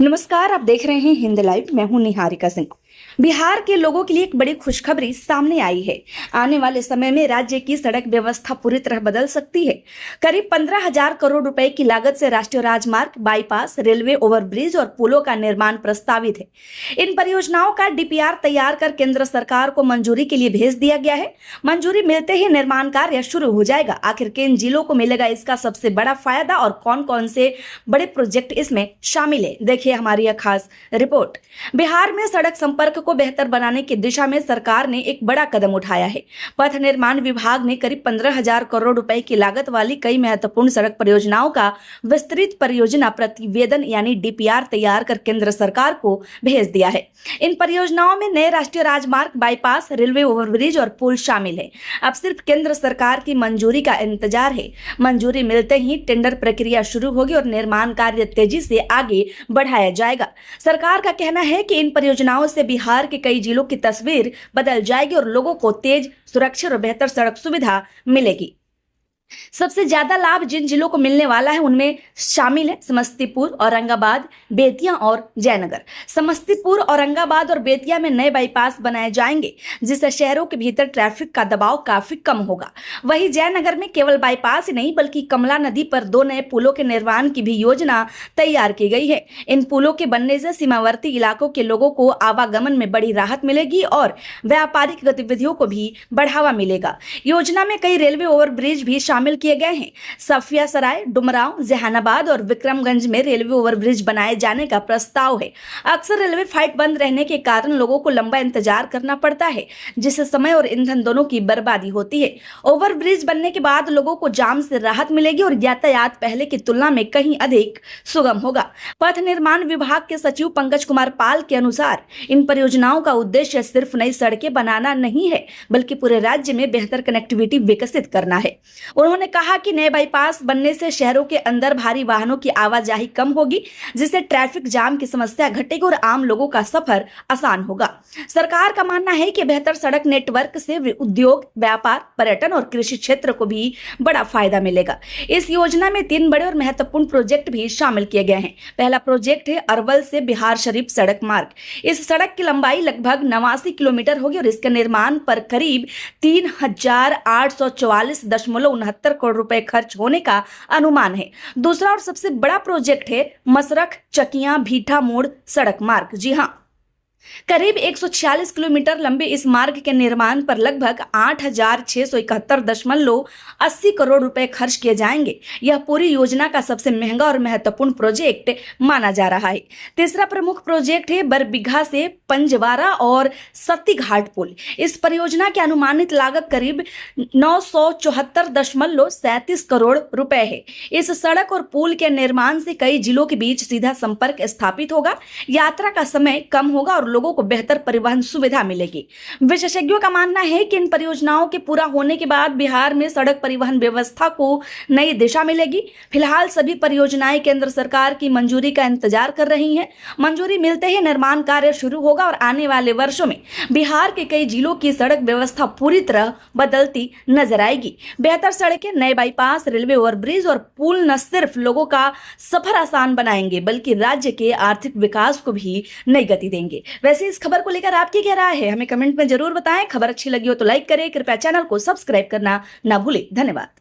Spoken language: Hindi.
नमस्कार, आप देख रहे हैं हिंद लाइव। मैं हूं निहारिका सिंह। बिहार के लोगों के लिए एक बड़ी खुशखबरी सामने आई है। आने वाले समय में राज्य की सड़क व्यवस्था पूरी तरह बदल सकती है। करीब 15,000 करोड़ रुपए की लागत से राष्ट्रीय राजमार्ग, बाईपास, रेलवे ओवरब्रिज और पुलों का निर्माण प्रस्तावित है। इन परियोजनाओं का डीपीआर तैयार कर केंद्र सरकार को मंजूरी के लिए भेज दिया गया है। मंजूरी मिलते ही निर्माण कार्य शुरू हो जाएगा। आखिर किन जिलों को मिलेगा इसका सबसे बड़ा फायदा और कौन कौन से बड़े प्रोजेक्ट इसमें शामिल है, देखिए हमारी यह खास रिपोर्ट। बिहार में सड़क संपर्क को बेहतर बनाने की दिशा में सरकार ने एक बड़ा कदम उठाया है। पथ निर्माण विभाग ने करीब 15,000 करोड़ रुपए की लागत वाली कई महत्वपूर्ण सड़क परियोजनाओं का विस्तृत परियोजना प्रतिवेदन यानी डीपीआर तैयार कर केंद्र सरकार को भेज दिया है। इन परियोजनाओं में नए राष्ट्रीय राजमार्ग, बाईपास, रेलवे ओवरब्रिज और पुल शामिल है। अब सिर्फ केंद्र सरकार की मंजूरी का इंतजार है। मंजूरी मिलते ही टेंडर प्रक्रिया शुरू होगी और निर्माण कार्य तेजी से आगे बढ़ाया जाएगा। सरकार का कहना है कि इन परियोजनाओं से बिहार के कई जिलों की तस्वीर बदल जाएगी और लोगों को तेज, सुरक्षित और बेहतर सड़क सुविधा मिलेगी। सबसे ज्यादा लाभ जिन जिलों को मिलने वाला है उनमें शामिल है समस्तीपुर, औरंगाबाद, बेतिया और जयनगर। समस्तीपुर, औरंगाबाद और बेतिया में नए बाईपास बनाए जाएंगे, जिससे शहरों के भीतर ट्रैफिक का दबाव काफी कम होगा। वहीं जयनगर में केवल बाईपास ही नहीं बल्कि कमला नदी पर 2 नए पुलों के निर्माण की भी योजना तैयार की गई है। इन पुलों के बनने से सीमावर्ती इलाकों के लोगों को आवागमन में बड़ी राहत मिलेगी और व्यापारिक गतिविधियों को भी बढ़ावा मिलेगा। योजना में कई रेलवे ओवरब्रिज भी शामिल किए गए हैं। सफिया सराय, डुमरांव, जहानाबाद और विक्रमगंज में रेलवे ओवरब्रिज बनाए जाने का प्रस्ताव है। अक्सर रेलवे फाइट बंद रहने के कारण लोगों को लंबा इंतजार करना पड़ता है, जिससे समय और ईंधन दोनों की बर्बादी होती है। ओवरब्रिज बनने के बाद लोगों को जाम से राहत मिलेगी और यातायात पहले की तुलना में कहीं अधिक सुगम होगा। पथ निर्माण विभाग के सचिव पंकज कुमार पाल के अनुसार इन परियोजनाओं का उद्देश्य सिर्फ नई सड़कें बनाना नहीं है, बल्कि पूरे राज्य में बेहतर कनेक्टिविटी विकसित करना है। उन्होंने कहा कि नए बाईपास बनने से शहरों के अंदर भारी वाहनों की आवाजाही कम होगी, जिससे ट्रैफिक जाम की समस्या घटेगी और आम लोगों का सफर आसान होगा। सरकार का मानना है कि बेहतर सड़क नेटवर्क से उद्योग, व्यापार, पर्यटन और कृषि क्षेत्र को भी बड़ा फायदा मिलेगा। इस योजना में 3 बड़े और महत्वपूर्ण प्रोजेक्ट भी शामिल किए गए हैं। पहला प्रोजेक्ट है अरवल से बिहार शरीफ सड़क मार्ग। इस सड़क की लंबाई लगभग 89 किलोमीटर होगी और इसके निर्माण पर करीब 3,844.69 करोड़ रुपए खर्च होने का अनुमान है। दूसरा और सबसे बड़ा प्रोजेक्ट है मसरख चकिया भीठा मोड़ सड़क मार्ग। जी हां, करीब 146 किलोमीटर लंबे इस मार्ग के निर्माण पर लगभग 8,671.80 करोड़ रुपए खर्च किए जाएंगे। यह पूरी योजना का सबसे महंगा और महत्वपूर्ण प्रोजेक्ट माना जा रहा है। तीसरा प्रमुख प्रोजेक्ट है बरबीघा से पंजवारा और सती घाट पुल। इस परियोजना की अनुमानित लागत करीब 974.37 करोड़ रुपए है। इस सड़क और पुल के निर्माण से कई जिलों के बीच सीधा संपर्क स्थापित होगा, यात्रा का समय कम होगा और लोगों को बेहतर परिवहन सुविधा मिलेगी। विशेषज्ञों का मानना है कि इन परियोजनाओं के पूरा होने के बाद बिहार में सड़क परिवहन व्यवस्था को नई दिशा मिलेगी। फिलहाल सभी परियोजनाएं केंद्र सरकार की मंजूरी का इंतजार कर रही हैं। मंजूरी मिलते ही निर्माण कार्य शुरू होगा और आने वाले वर्षों में बिहार के कई जिलों की सड़क व्यवस्था पूरी तरह बदलती नजर आएगी। बेहतर सड़कें, नए बाईपास, रेलवे ओवरब्रिज और पुल न सिर्फ लोगों का सफर आसान बनाएंगे बल्कि राज्य के आर्थिक विकास को भी नई गति देंगे। वैसे इस खबर को लेकर आपकी क्या राय है, हमें कमेंट में जरूर बताएं। खबर अच्छी लगी हो तो लाइक करें, कृपया चैनल को सब्सक्राइब करना ना भूलें। धन्यवाद।